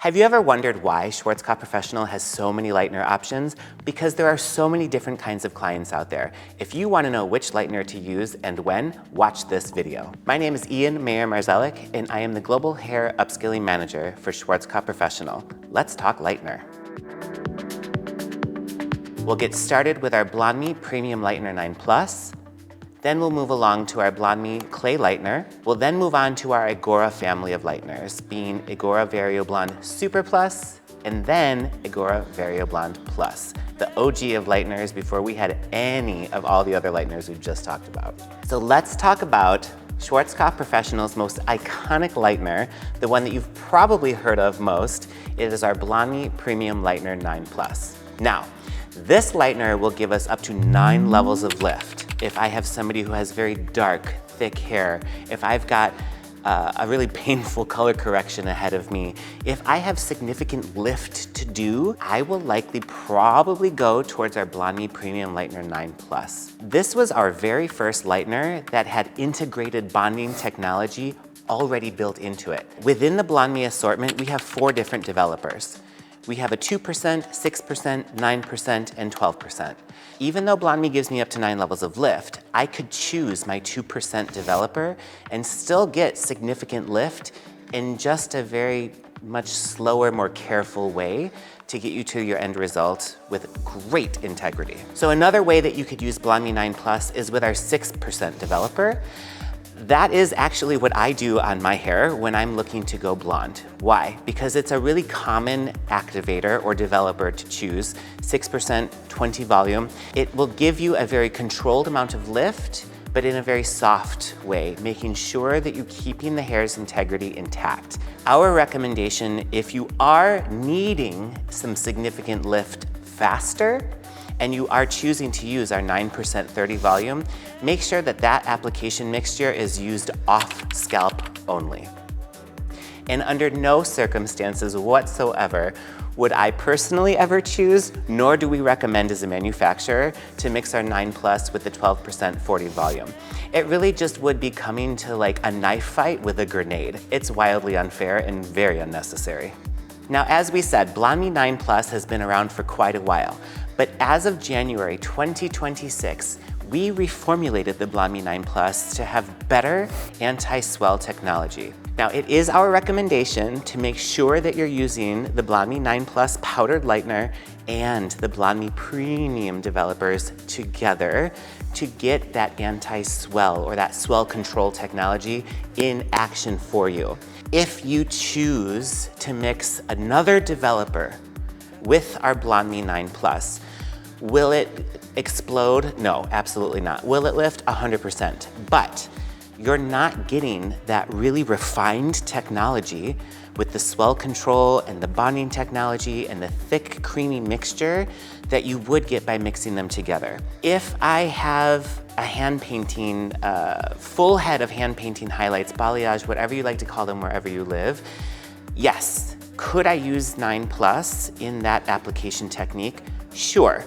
Have you ever wondered why Schwarzkopf Professional has so many lightener options? Because there are so many different kinds of clients out there. If you want to know which lightener to use and when, watch this video. My name is Ian Mayer-Marszalek, and I am the Global Hair Upskilling Manager for Schwarzkopf Professional. Let's talk lightener. We'll get started with our BLONDME Premium Lightener 9 Plus. Then we'll move along to our BLONDME Clay Lightener. We'll then move on to our IGORA family of lighteners, being IGORA VARIO BLOND Super Plus, and then IGORA VARIO BLOND Plus, the OG of lighteners before we had any of all the other lighteners we've just talked about. So let's talk about Schwarzkopf Professional's most iconic lightener, the one that you've probably heard of most. It is our BLONDME Premium Lightener 9 Plus. Now, this lightener will give us up to 9 levels of lift. If I have somebody who has very dark, thick hair, if I've got a really painful color correction ahead of me, if I have significant lift to do, I will likely probably go towards our BLONDME Premium Lightener 9 Plus. This was our very first lightener that had integrated bonding technology already built into it. Within the BLONDME assortment, we have 4 different developers. We have a 2%, 6%, 9%, and 12%. Even though BLONDME gives me up to 9 levels of lift, I could choose my 2% developer and still get significant lift in just a very much slower, more careful way to get you to your end result with great integrity. So another way that you could use BLONDME 9 Plus is with our 6% developer. That is actually what I do on my hair when I'm looking to go blonde. Why? Because it's a really common activator or developer to choose, 6%, 20 volume. It will give you a very controlled amount of lift, but in a very soft way, making sure that you're keeping the hair's integrity intact. Our recommendation, if you are needing some significant lift faster, and you are choosing to use our 9% 30 volume, make sure that that application mixture is used off-scalp only. And under no circumstances whatsoever would I personally ever choose, nor do we recommend as a manufacturer, to mix our 9 Plus with the 12% 40 volume. It really just would be coming to like a knife fight with a grenade. It's wildly unfair and very unnecessary. Now, as we said, BLONDME 9 Plus has been around for quite a while. But as of January 2026, we reformulated the BLONDME 9 Plus to have better anti-swell technology. Now, it is our recommendation to make sure that you're using the BLONDME 9 Plus powdered lightener and the BLONDME Premium developers together to get that anti-swell or that swell control technology in action for you. If you choose to mix another developer with our BLONDME 9 Plus, will it explode? No, absolutely not. Will it lift? 100%. But you're not getting that really refined technology with the swell control and the bonding technology and the thick, creamy mixture that you would get by mixing them together. If I have a hand painting, full head of hand painting highlights, balayage, whatever you like to call them wherever you live, yes. Could I use 9 Plus in that application technique? Sure.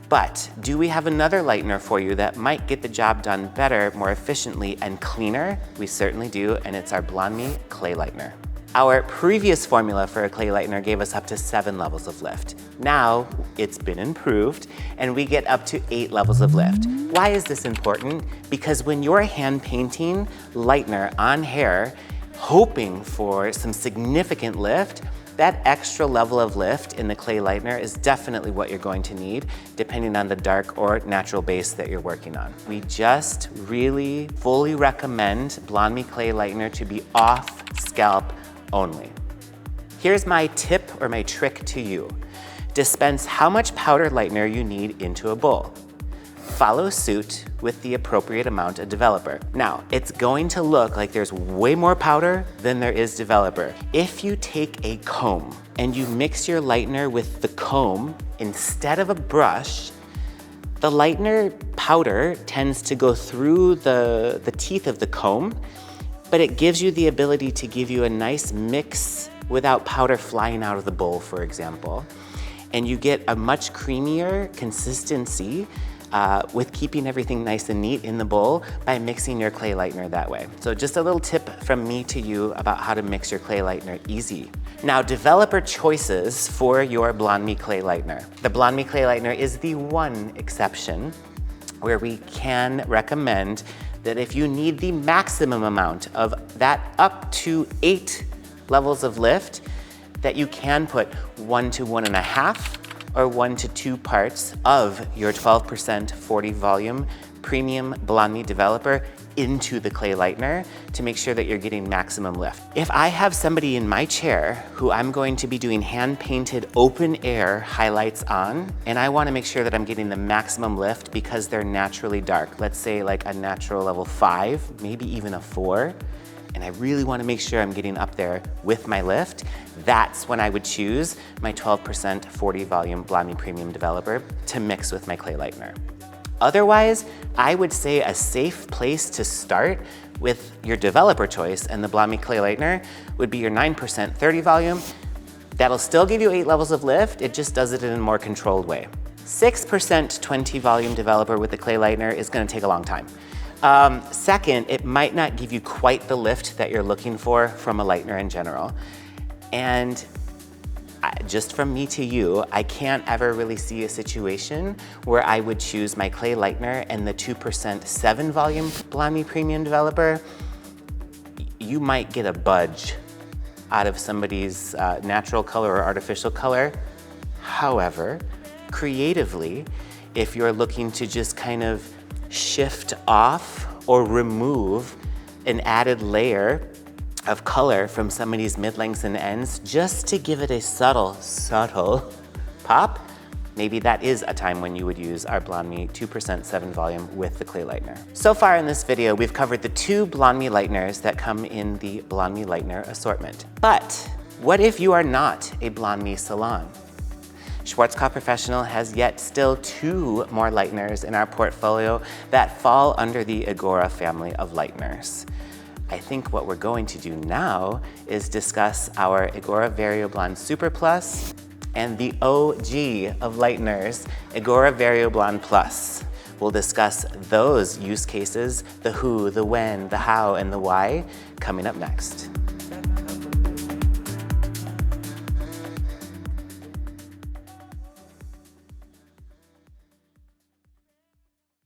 But do we have another lightener for you that might get the job done better, more efficiently, and cleaner? We certainly do, and it's our BLONDME Clay Lightener. Our previous formula for a clay lightener gave us up to 7 levels of lift. Now, it's been improved, and we get up to 8 levels of lift. Why is this important? Because when you're hand painting lightener on hair, hoping for some significant lift, that extra level of lift in the clay lightener is definitely what you're going to need, depending on the dark or natural base that you're working on. We just really fully recommend BLONDME Clay Lightener to be off scalp only. Here's my tip or my trick to you. Dispense how much powdered lightener you need into a bowl. Follow suit with the appropriate amount of developer. Now, it's going to look like there's way more powder than there is developer. If you take a comb and you mix your lightener with the comb instead of a brush, the lightener powder tends to go through the teeth of the comb, but it gives you the ability to give you a nice mix without powder flying out of the bowl, for example. And you get a much creamier consistency with keeping everything nice and neat in the bowl by mixing your clay lightener that way. So just a little tip from me to you about how to mix your clay lightener easy. Now, developer choices for your BLONDME Clay Lightener. The BLONDME Clay Lightener is the one exception where we can recommend that if you need the maximum amount of that up to 8 levels of lift, that you can put 1 to 1.5 or 1 to 2 parts of your 12% 40 volume premium BLONDME Developer into the clay lightener to make sure that you're getting maximum lift. If I have somebody in my chair who I'm going to be doing hand-painted open air highlights on, and I wanna make sure that I'm getting the maximum lift because they're naturally dark, let's say like a natural level 5, maybe even a 4, and I really wanna make sure I'm getting up there with my lift, that's when I would choose my 12% 40 volume BLONDME Premium Developer to mix with my clay lightener. Otherwise, I would say a safe place to start with your developer choice and the BLONDME Clay Lightener would be your 9% 30 volume. That'll still give you 8 levels of lift, it just does it in a more controlled way. 6% 20 volume developer with the clay lightener is gonna take a long time. Second, it might not give you quite the lift that you're looking for from a lightener in general. And just from me to you, I can't ever really see a situation where I would choose my clay lightener and the 2% 7 volume BLONDME Premium Developer. You might get a budge out of somebody's natural color or artificial color. However, creatively, if you're looking to just kind of shift off or remove an added layer of color from somebody's mid-lengths and ends just to give it a subtle pop, maybe that is a time when you would use our BLONDME 2% 7 volume with the clay lightener. So far in this video, we've covered the 2 BLONDME lighteners that come in the BLONDME Lightener assortment. But what if you are not a BLONDME salon? Schwarzkopf Professional has yet still 2 more lighteners in our portfolio that fall under the IGORA family of lighteners. I think what we're going to do now is discuss our IGORA VARIO BLOND Super Plus and the OG of lighteners, IGORA VARIO BLOND Plus. We'll discuss those use cases, the who, the when, the how, and the why, coming up next.